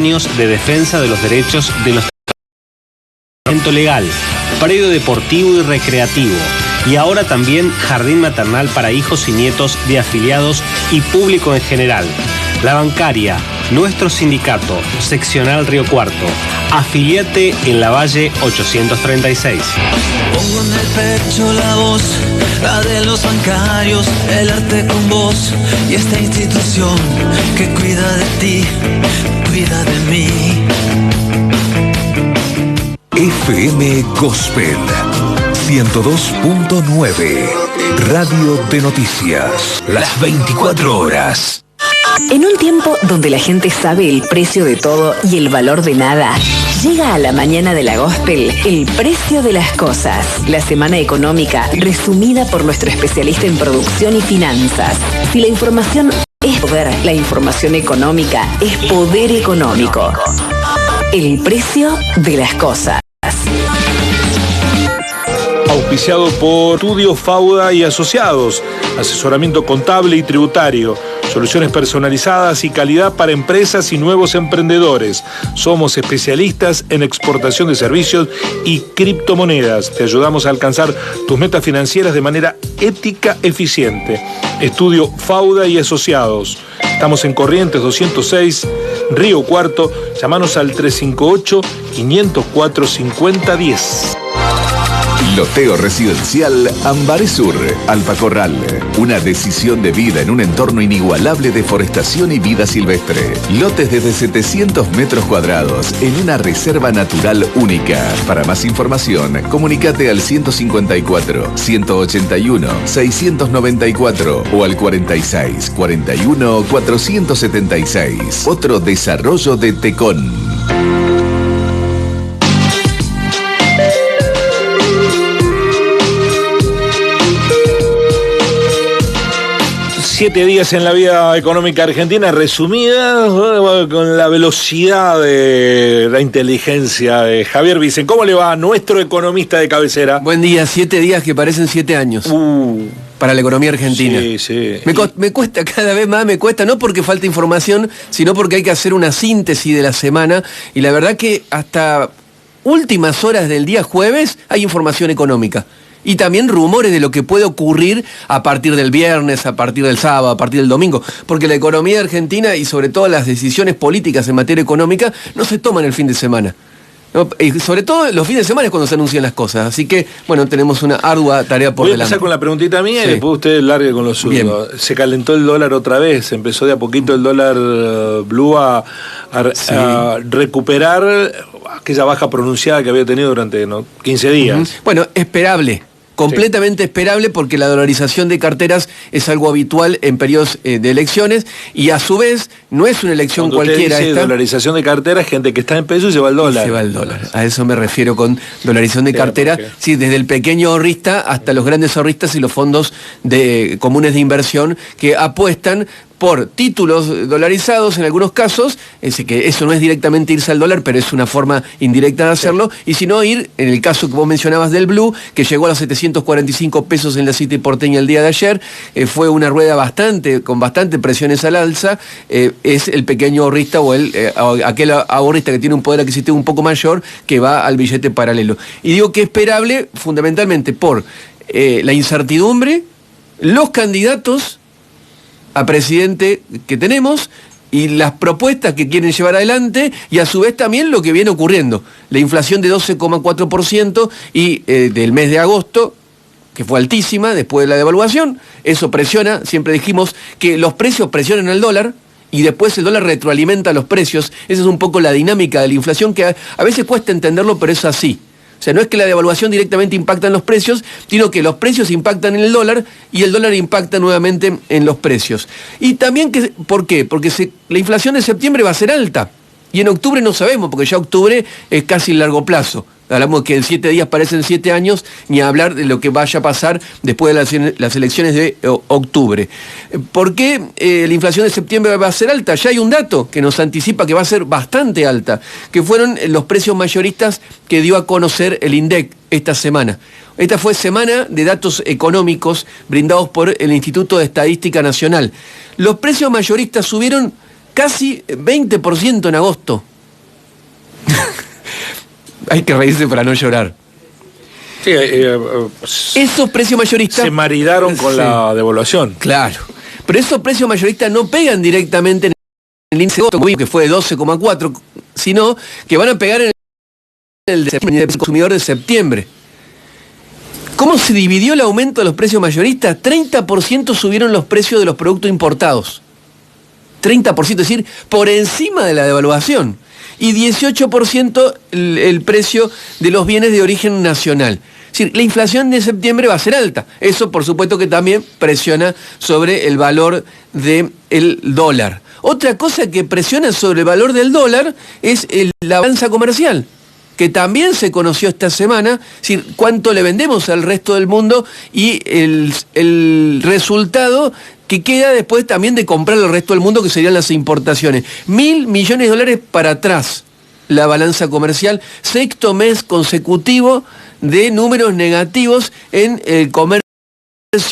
años de defensa de los derechos de los trabajadores legal, predio deportivo y recreativo, y ahora también jardín maternal para hijos y nietos de afiliados y público en general. La Bancaria, nuestro sindicato, seccional Río Cuarto. Afiliate en Lavalle 836. Pongo en el pecho la voz, la de los bancarios, el arte con voz y esta institución que cuida de ti, cuida de mí. FM Gospel 102.9, Radio de Noticias, las 24 horas. En un tiempo donde la gente sabe el precio de todo y el valor de nada, llega a la mañana de la Gospel el precio de las cosas. La semana económica resumida por nuestro especialista en producción y finanzas. Si la información es poder, la información económica es poder económico. El precio de las cosas. Auspiciado por Estudio Fauda y Asociados, asesoramiento contable y tributario, soluciones personalizadas y calidad para empresas y nuevos emprendedores. Somos especialistas en exportación de servicios y criptomonedas. Te ayudamos a alcanzar tus metas financieras de manera ética, eficiente. Estudio Fauda y Asociados. Estamos en Corrientes 206, Río Cuarto. Llámanos al 358-504-5010. Loteo residencial Ambaré Sur, Alpacorral. Una decisión de vida en un entorno inigualable de forestación y vida silvestre. Lotes desde 700 metros cuadrados en una reserva natural única. Para más información, comunícate al 154 181 694 o al 46 41 476. Otro desarrollo de Tecón. 7 días en la vida económica argentina, resumida con la velocidad de la inteligencia de Javier Vicen. ¿Cómo le va? Nuestro economista de cabecera. Buen día, 7 días que parecen 7 años. Para la economía argentina. Sí, sí. Me cuesta cada vez más, no porque falta información, sino porque hay que hacer una síntesis de la semana. Y la verdad que hasta últimas horas del día jueves hay información económica. Y también rumores de lo que puede ocurrir a partir del viernes, a partir del sábado, a partir del domingo. Porque la economía argentina y sobre todo las decisiones políticas en materia económica no se toman el fin de semana. ¿No? Y sobre todo los fines de semana es cuando se anuncian las cosas. Así que, bueno, tenemos una ardua tarea por delante. Voy a empezar con la preguntita mía, sí, y después usted largue con lo suyo. Bien. Se calentó el dólar otra vez, empezó de a poquito el dólar blue a recuperar aquella baja pronunciada que había tenido durante 15 días. Bueno, esperable. Completamente esperable porque la dolarización de carteras es algo habitual en periodos de elecciones y a su vez no es una elección cuando cualquiera. Usted dice dolarización de carteras, gente que está en pesos y se va al dólar. Se va al dólar. A eso me refiero con dolarización de cartera. Sí, desde el pequeño ahorrista hasta los grandes ahorristas y los fondos comunes de inversión que apuestan por títulos dolarizados en algunos casos, que eso no es directamente irse al dólar, pero es una forma indirecta de hacerlo, y si no ir, en el caso que vos mencionabas del Blue, que llegó a los 745 pesos en la City porteña el día de ayer, fue una rueda con bastante presiones al alza, es el pequeño ahorrista o aquel ahorrista que tiene un poder adquisitivo un poco mayor que va al billete paralelo. Y digo que esperable fundamentalmente por la incertidumbre, los candidatos a presidente que tenemos y las propuestas que quieren llevar adelante y a su vez también lo que viene ocurriendo. La inflación de 12,4% y del mes de agosto, que fue altísima después de la devaluación, eso presiona, siempre dijimos que los precios presionan al dólar y después el dólar retroalimenta los precios. Esa es un poco la dinámica de la inflación que a veces cuesta entenderlo, pero es así. O sea, no es que la devaluación directamente impacta en los precios, sino que los precios impactan en el dólar y el dólar impacta nuevamente en los precios. Y también, ¿por qué? Porque la inflación de septiembre va a ser alta. Y en octubre no sabemos, porque ya octubre es casi largo plazo. Hablamos que en 7 días parecen 7 años, ni hablar de lo que vaya a pasar después de las elecciones de octubre. ¿Por qué la inflación de septiembre va a ser alta? Ya hay un dato que nos anticipa que va a ser bastante alta, que fueron los precios mayoristas que dio a conocer el INDEC esta semana. Esta fue semana de datos económicos brindados por el Instituto de Estadística Nacional. Los precios mayoristas subieron casi 20% en agosto. hay que reírse para no llorar. Sí, Esos precios mayoristas se maridaron con la devaluación. Claro. Pero esos precios mayoristas no pegan directamente en el índice de agosto, que fue de 12,4, sino que van a pegar en el del consumidor de septiembre. ¿Cómo se dividió el aumento de los precios mayoristas? 30% subieron los precios de los productos importados. 30%, es decir, por encima de la devaluación. Y 18% el precio de los bienes de origen nacional. Es decir, la inflación de septiembre va a ser alta. Eso, por supuesto, que también presiona sobre el valor del dólar. Otra cosa que presiona sobre el valor del dólar es la balanza comercial, que también se conoció esta semana, es decir, cuánto le vendemos al resto del mundo y el resultado que queda después también de comprar al resto del mundo, que serían las importaciones. $1.000 millones para atrás la balanza comercial, sexto mes consecutivo de números negativos en el comercio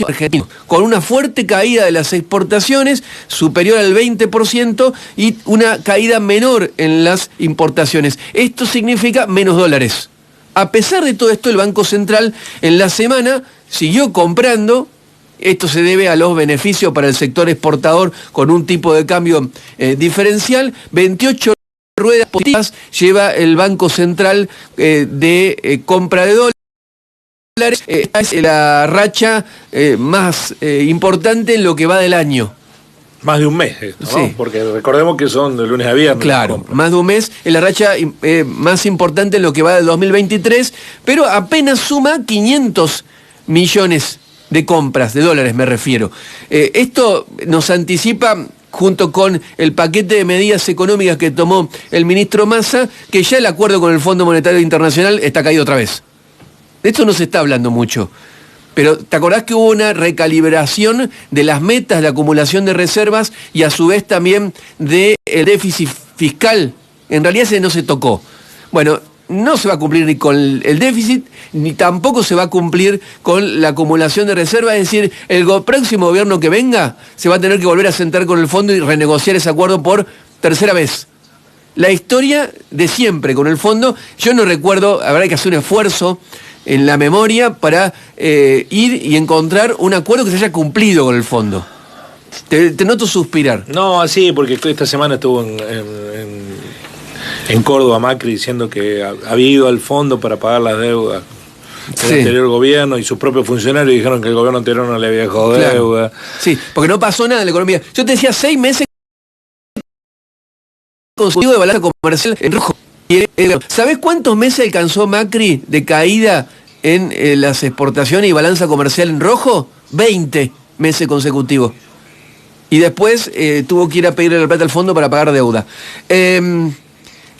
argentino, con una fuerte caída de las exportaciones superior al 20% y una caída menor en las importaciones. Esto significa menos dólares. A pesar de todo esto, el Banco Central en la semana siguió comprando. Esto se debe a los beneficios para el sector exportador con un tipo de cambio diferencial. 28 ruedas positivas lleva el Banco Central de compra de dólares. Esta es la racha más importante en lo que va del año. Más de un mes, ¿no? Sí. Porque recordemos que son de lunes a viernes. Claro, más de un mes es la racha más importante en lo que va del 2023, pero apenas suma 500 millones de compras, de dólares me refiero. Esto nos anticipa, junto con el paquete de medidas económicas que tomó el ministro Massa, que ya el acuerdo con el Fondo Monetario Internacional está caído otra vez. De esto no se está hablando mucho. Pero ¿te acordás que hubo una recalibración de las metas de acumulación de reservas y a su vez también del déficit fiscal? En realidad ese no se tocó. Bueno, no se va a cumplir ni con el déficit, ni tampoco se va a cumplir con la acumulación de reservas. Es decir, el próximo gobierno que venga se va a tener que volver a sentar con el fondo y renegociar ese acuerdo por tercera vez. La historia de siempre con el fondo, yo no recuerdo, habrá que hacer un esfuerzo en la memoria para ir y encontrar un acuerdo que se haya cumplido con el fondo. Te noto suspirar. No, así, porque esta semana estuvo en Córdoba Macri diciendo que había ido al fondo para pagar las deudas del anterior gobierno, y sus propios funcionarios dijeron que el gobierno anterior no le había dejado deuda. Sí, porque no pasó nada en la economía. Yo te decía 6 meses consecutivo de balanza comercial en rojo. ¿Sabés cuántos meses alcanzó Macri de caída en las exportaciones y balanza comercial en rojo? 20 meses consecutivos. Y después tuvo que ir a pedirle la plata al fondo para pagar deuda.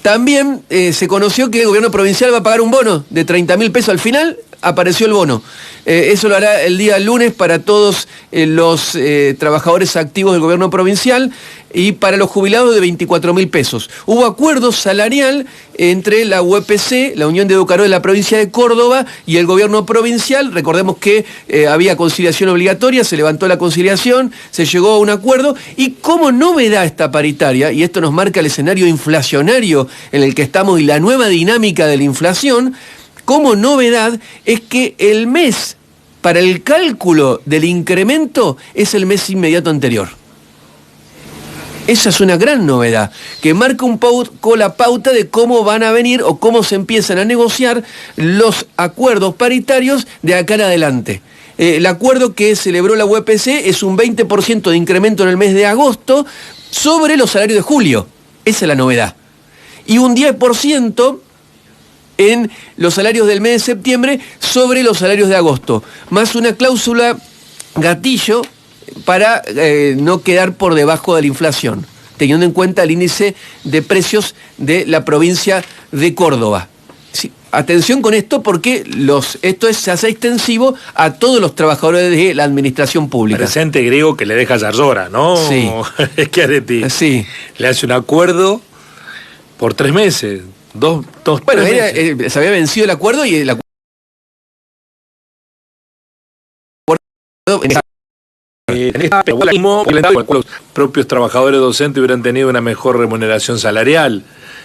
También se conoció que el gobierno provincial va a pagar un bono de 30.000 pesos. Al final apareció el bono. Eso lo hará el día lunes para todos los trabajadores activos del gobierno provincial y para los jubilados de 24.000 pesos. Hubo acuerdo salarial entre la UPC, la Unión de Educadores de la provincia de Córdoba, y el gobierno provincial. Recordemos que había conciliación obligatoria, se levantó la conciliación, se llegó a un acuerdo, y como novedad esta paritaria, y esto nos marca el escenario inflacionario en el que estamos y la nueva dinámica de la inflación, como novedad es que el mes para el cálculo del incremento es el mes inmediato anterior. Esa es una gran novedad, que marca un poco la pauta de cómo van a venir o cómo se empiezan a negociar los acuerdos paritarios de acá en adelante. El acuerdo que celebró la UPC es un 20% de incremento en el mes de agosto sobre los salarios de julio. Esa es la novedad. Y un 10% en los salarios del mes de septiembre sobre los salarios de agosto, más una cláusula gatillo para no quedar por debajo de la inflación, teniendo en cuenta el índice de precios de la provincia de Córdoba. Sí, atención con esto, porque se hace extensivo a todos los trabajadores de la administración pública. Presente griego que le deja Zarzora, ¿no? Sí. Es que Areti sí. Le hace un acuerdo por 3 meses. Dos, bueno, se había vencido el acuerdo y el acuerdo los propios trabajadores docentes hubieran tenido una mejor remuneración salarial.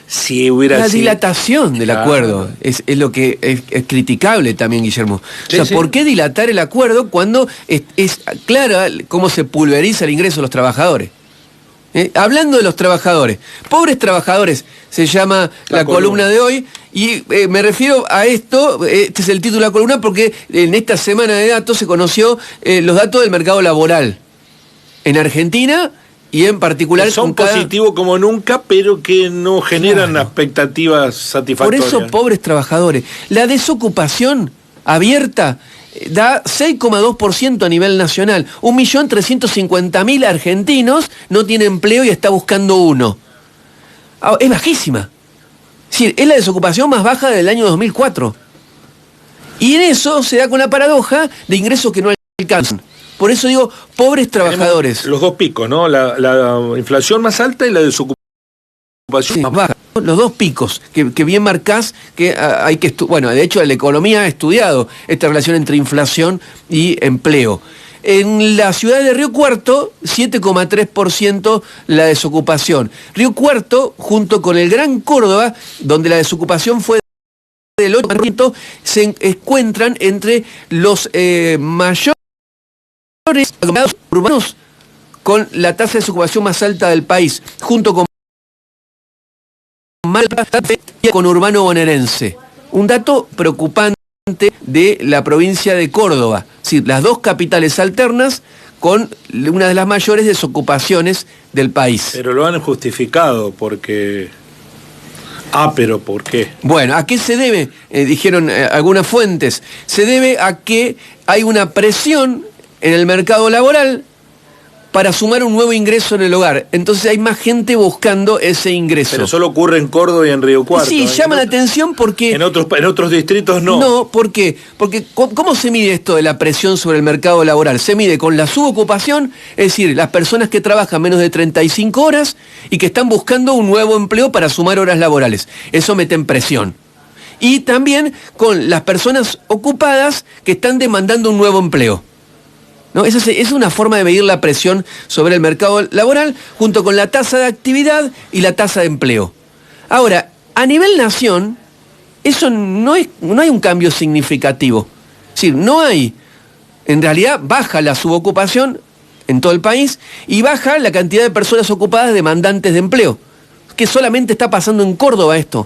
si hubiera la sido... dilatación del acuerdo es lo que es criticable también, Guillermo. Sí, o sea, sí. ¿por qué dilatar el acuerdo cuando es clara cómo se pulveriza el ingreso de los trabajadores? Hablando de los trabajadores, pobres trabajadores, se llama la columna de hoy, y me refiero a esto, este es el título de la columna, porque en esta semana de datos se conoció los datos del mercado laboral en Argentina y en particular... Que son positivos como nunca, pero que no generan expectativas satisfactorias. Por eso, pobres trabajadores. La desocupación abierta da 6,2% a nivel nacional. 1.350.000 argentinos no tienen empleo y está buscando uno. Es bajísima. Es decir, es la desocupación más baja del año 2004. Y en eso se da con la paradoja de ingresos que no alcanzan. Por eso digo, pobres trabajadores. Tenemos los dos picos, ¿no? La inflación más alta y la desocupación más baja. Los dos picos, que bien marcás, que hay que bueno, de hecho la economía ha estudiado esta relación entre inflación y empleo. En la ciudad de Río Cuarto, 7,3% la desocupación. Río Cuarto, junto con el Gran Córdoba, donde la desocupación fue del 8%, se encuentran entre los mayores aglomerados urbanos con la tasa de desocupación más alta del país, junto con con urbano bonaerense. Un dato preocupante de la provincia de Córdoba. Es decir, las dos capitales alternas con una de las mayores desocupaciones del país. Pero lo han justificado porque... pero ¿por qué? Bueno, ¿a qué se debe? Dijeron algunas fuentes. Se debe a que hay una presión en el mercado laboral para sumar un nuevo ingreso en el hogar. Entonces hay más gente buscando ese ingreso. Pero solo ocurre en Córdoba y en Río Cuarto. Sí, llama la atención porque... En otros distritos no. No, ¿por qué? Porque ¿cómo se mide esto de la presión sobre el mercado laboral? Se mide con la subocupación, es decir, las personas que trabajan menos de 35 horas y que están buscando un nuevo empleo para sumar horas laborales. Eso mete en presión. Y también con las personas ocupadas que están demandando un nuevo empleo. ¿No? Esa es una forma de medir la presión sobre el mercado laboral junto con la tasa de actividad y la tasa de empleo. Ahora, a nivel nación, eso no hay un cambio significativo. Es decir, no hay, en realidad baja la subocupación en todo el país y baja la cantidad de personas ocupadas demandantes de empleo, que solamente está pasando en Córdoba esto.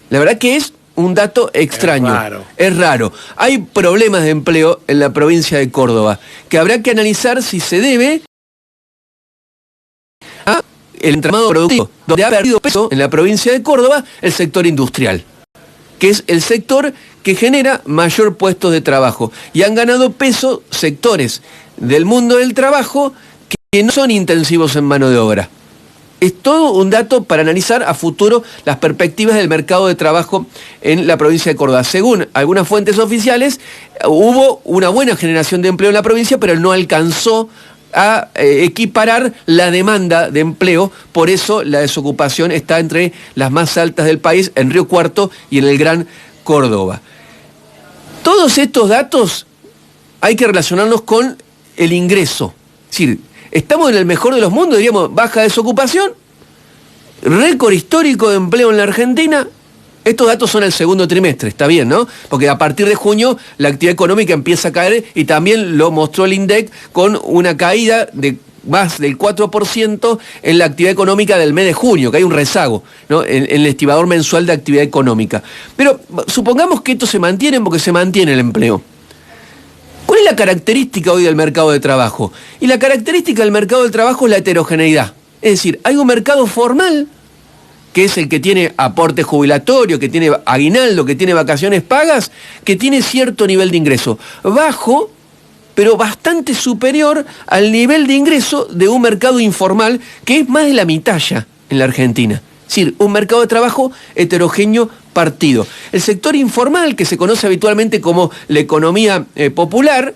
La verdad que es un dato extraño. Es raro. Hay problemas de empleo en la provincia de Córdoba, que habrá que analizar si se debe a el entramado productivo, donde ha perdido peso en la provincia de Córdoba el sector industrial, que es el sector que genera mayor puestos de trabajo. Y han ganado peso sectores del mundo del trabajo que no son intensivos en mano de obra. Es todo un dato para analizar a futuro las perspectivas del mercado de trabajo en la provincia de Córdoba. Según algunas fuentes oficiales, hubo una buena generación de empleo en la provincia, pero no alcanzó a equiparar la demanda de empleo. Por eso la desocupación está entre las más altas del país, en Río Cuarto y en el Gran Córdoba. Todos estos datos hay que relacionarlos con el ingreso. Es decir, estamos en el mejor de los mundos, diríamos, baja desocupación, récord histórico de empleo en la Argentina. Estos datos son el segundo trimestre, está bien, ¿no? Porque a partir de junio la actividad económica empieza a caer y también lo mostró el INDEC con una caída de más del 4% en la actividad económica del mes de junio, que hay un rezago, ¿no? en el estibador mensual de actividad económica. Pero supongamos que esto se mantiene porque se mantiene el empleo. ¿Cuál es la característica hoy del mercado de trabajo? Y la característica del mercado del trabajo es la heterogeneidad. Es decir, hay un mercado formal, que es el que tiene aporte jubilatorio, que tiene aguinaldo, que tiene vacaciones pagas, que tiene cierto nivel de ingreso. Bajo, pero bastante superior al nivel de ingreso de un mercado informal, que es más de la mitad ya en la Argentina. Es decir, un mercado de trabajo heterogéneo partido. El sector informal, que se conoce habitualmente como la economía popular,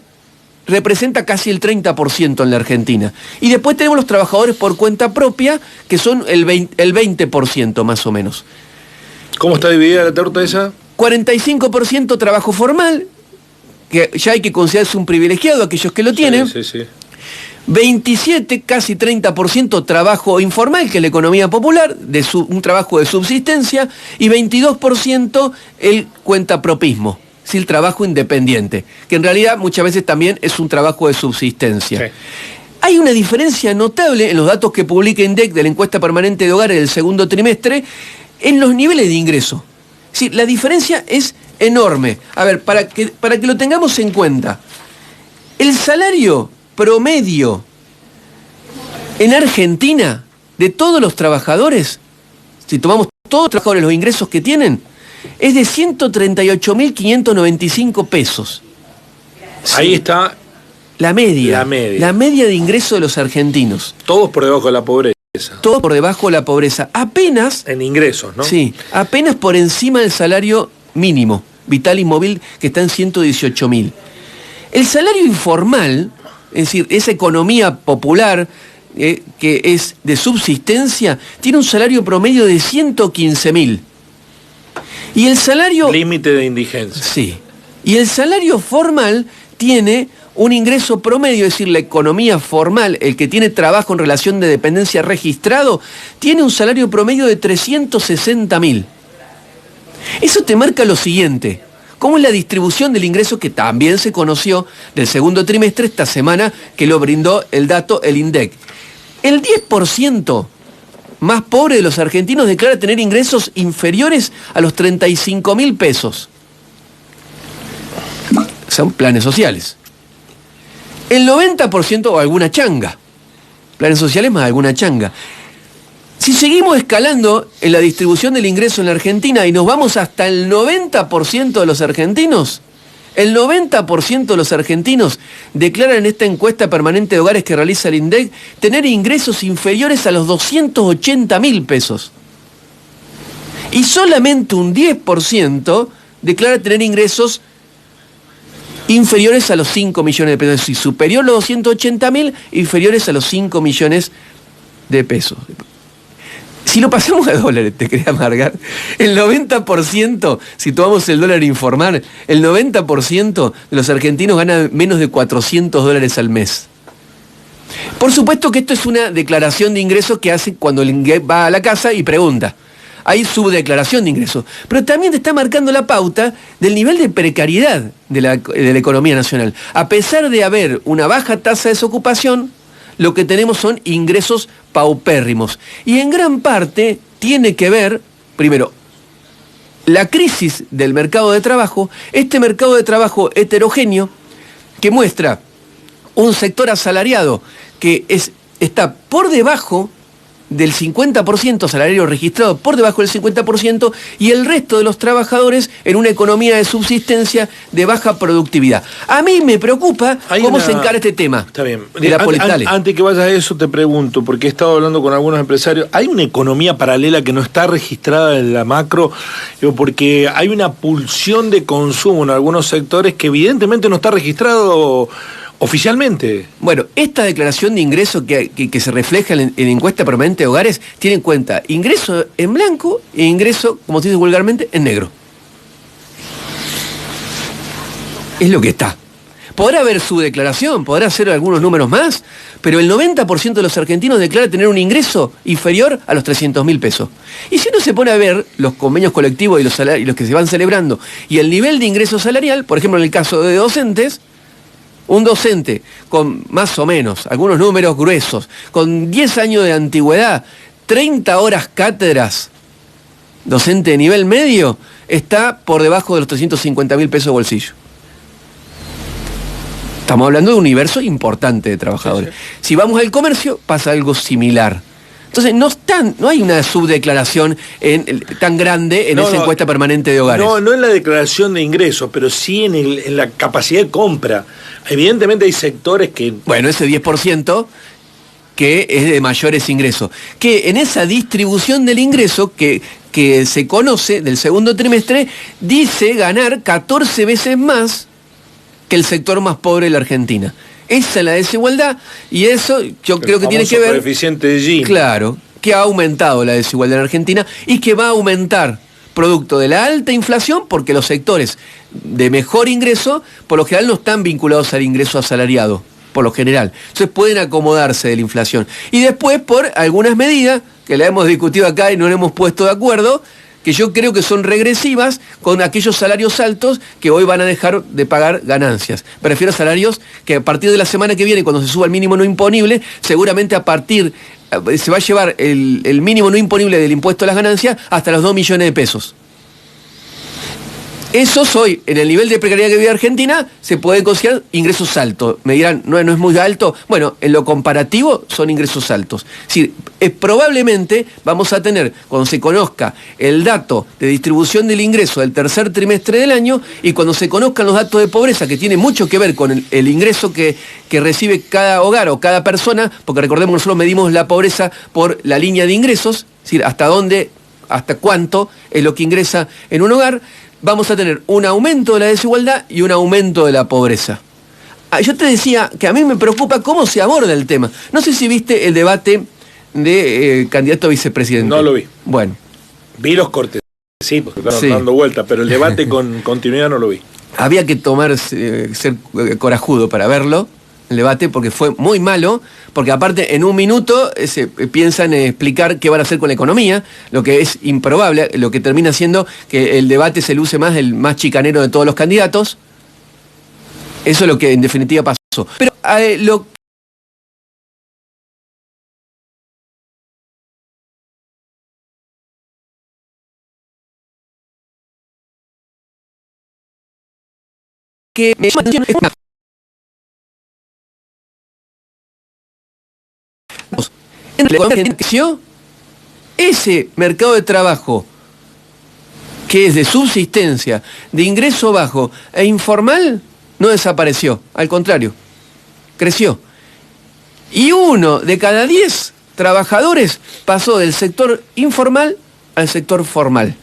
representa casi el 30% en la Argentina. Y después tenemos los trabajadores por cuenta propia, que son el 20% más o menos. ¿Cómo está dividida la torta esa? 45% trabajo formal, que ya hay que considerarse un privilegiado aquellos que lo tienen. Sí. 27, casi 30% trabajo informal, que es la economía popular, un trabajo de subsistencia, y 22% el cuentapropismo, es el trabajo independiente, que en realidad muchas veces también es un trabajo de subsistencia. Sí. Hay una diferencia notable en los datos que publica INDEC de la encuesta permanente de hogares del segundo trimestre en los niveles de ingreso. Sí, la diferencia es enorme. A ver, para que lo tengamos en cuenta, el salario promedio en Argentina de todos los trabajadores, si tomamos todos los trabajadores, los ingresos que tienen, es de 138.595 pesos. Sí. Ahí está la media de ingreso de los argentinos. Todos por debajo de la pobreza. Todos por debajo de la pobreza. Apenas... En ingresos, ¿no? Sí, apenas por encima del salario mínimo, vital y móvil, que está en 118.000. El salario informal, es decir, esa economía popular que es de subsistencia, tiene un salario promedio de 115.000. Y el salario... Límite de indigencia. Sí. Y el salario formal tiene un ingreso promedio, es decir, la economía formal, el que tiene trabajo en relación de dependencia registrado, tiene un salario promedio de 360.000. Eso te marca lo siguiente: cómo es la distribución del ingreso, que también se conoció del segundo trimestre esta semana, que lo brindó el dato el INDEC. El 10% más pobre de los argentinos declara tener ingresos inferiores a los 35.000 pesos. Son planes sociales. El 90% o alguna changa. Planes sociales más alguna changa. Si seguimos escalando en la distribución del ingreso en la Argentina y nos vamos hasta el 90% de los argentinos, el 90% de los argentinos declaran en esta encuesta permanente de hogares que realiza el INDEC tener ingresos inferiores a los 280.000 pesos. Y solamente un 10% declara tener ingresos inferiores a los 5 millones de pesos, y superior a los 280.000, inferiores a los 5 millones de pesos. Si lo pasamos a dólares, te quería amargar, el 90%, si tomamos el dólar informal, el 90% de los argentinos ganan menos de $400 al mes. Por supuesto que esto es una declaración de ingresos que hace cuando el INDEC va a la casa y pregunta. Hay subdeclaración de ingresos, pero también te está marcando la pauta del nivel de precariedad de la economía nacional. A pesar de haber una baja tasa de desocupación, lo que tenemos son ingresos paupérrimos. Y en gran parte tiene que ver, primero, la crisis del mercado de trabajo, este mercado de trabajo heterogéneo, que muestra un sector asalariado que está por debajo del 50%, salario registrado por debajo del 50%, y el resto de los trabajadores en una economía de subsistencia de baja productividad. A mí me preocupa cómo se encara este tema. Está bien. De la antes que vayas a eso te pregunto, porque he estado hablando con algunos empresarios, ¿hay una economía paralela que no está registrada en la macro? Porque hay una pulsión de consumo en algunos sectores que evidentemente no está registrado oficialmente. Bueno, esta declaración de ingreso que se refleja en la encuesta permanente de hogares tiene en cuenta ingreso en blanco e ingreso, como se dice vulgarmente, en negro. Es lo que está. Podrá haber su declaración, podrá hacer algunos números más, pero el 90% de los argentinos declara tener un ingreso inferior a los 300.000 pesos. Y si uno se pone a ver los convenios colectivos y los que se van celebrando y el nivel de ingreso salarial, por ejemplo en el caso de docentes, un docente con más o menos, algunos números gruesos, con 10 años de antigüedad, 30 horas cátedras, docente de nivel medio, está por debajo de los 350.000 pesos de bolsillo. Estamos hablando de un universo importante de trabajadores. Sí, sí. Si vamos al comercio, pasa algo similar. Entonces, no hay una subdeclaración tan grande en esa encuesta permanente de hogares. No en la declaración de ingresos, pero sí en la capacidad de compra. Evidentemente hay sectores que... Bueno, ese 10% que es de mayores ingresos. Que en esa distribución del ingreso que se conoce del segundo trimestre, dice ganar 14 veces más que el sector más pobre de la Argentina. Esa es la desigualdad, y eso yo creo que tiene que ver... coeficiente de Gini. Claro, que ha aumentado la desigualdad en Argentina y que va a aumentar producto de la alta inflación, porque los sectores de mejor ingreso, por lo general no están vinculados al ingreso asalariado, por lo general. Entonces pueden acomodarse de la inflación. Y después por algunas medidas, que la hemos discutido acá y no nos hemos puesto de acuerdo, que yo creo que son regresivas con aquellos salarios altos que hoy van a dejar de pagar ganancias. Me refiero a salarios que a partir de la semana que viene, cuando se suba el mínimo no imponible, seguramente se va a llevar el mínimo no imponible del impuesto a las ganancias hasta los 2 millones de pesos. Esos hoy, en el nivel de precariedad que vive Argentina, se pueden considerar ingresos altos. Me dirán, no es muy alto. Bueno, en lo comparativo son ingresos altos. Es decir, probablemente vamos a tener, cuando se conozca el dato de distribución del ingreso del tercer trimestre del año y cuando se conozcan los datos de pobreza, que tiene mucho que ver con el ingreso que recibe cada hogar o cada persona, porque recordemos que nosotros medimos la pobreza por la línea de ingresos, es decir, hasta cuánto es lo que ingresa en un hogar, vamos a tener un aumento de la desigualdad y un aumento de la pobreza. Yo te decía que a mí me preocupa cómo se aborda el tema. No sé si viste el debate de candidato a vicepresidente. No lo vi. Bueno. Vi los cortes, sí, porque estaban dando vueltas, pero el debate con continuidad no lo vi. Había que ser corajudo para verlo, el debate, porque fue muy malo, porque aparte en un minuto se piensan en explicar qué van a hacer con la economía, lo que es improbable, lo que termina siendo que el debate se luce más, el más chicanero de todos los candidatos. Eso es lo que en definitiva pasó. Pero lo que me llama la atención es una en la economía argentina creció, ese mercado de trabajo que es de subsistencia, de ingreso bajo e informal, no desapareció, al contrario, creció. Y 1 de cada 10 trabajadores pasó del sector informal al sector formal.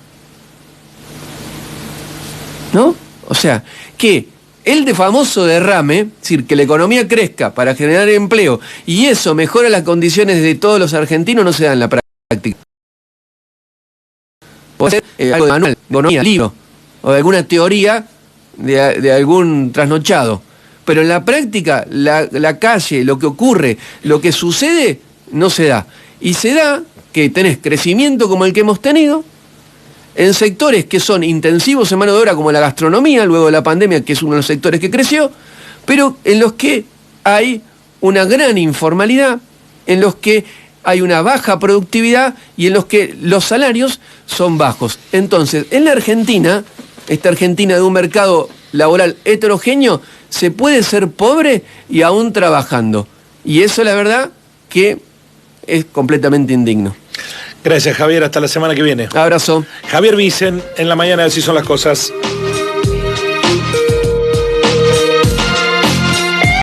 ¿No? O sea, que el famoso derrame, es decir, que la economía crezca para generar empleo y eso mejora las condiciones de todos los argentinos, no se da en la práctica. Puede ser algo de manual, de economía, libro, o de alguna teoría de algún trasnochado. Pero en la práctica, la calle, lo que ocurre, lo que sucede, no se da. Y se da que tenés crecimiento como el que hemos tenido, en sectores que son intensivos en mano de obra como la gastronomía, luego de la pandemia, que es uno de los sectores que creció, pero en los que hay una gran informalidad, en los que hay una baja productividad y en los que los salarios son bajos. Entonces, en la Argentina, esta Argentina de un mercado laboral heterogéneo, se puede ser pobre y aún trabajando. Y eso, la verdad, que es completamente indigno. Gracias, Javier. Hasta la semana que viene. Abrazo. Javier Vicen, en la mañana de Así Son las Cosas.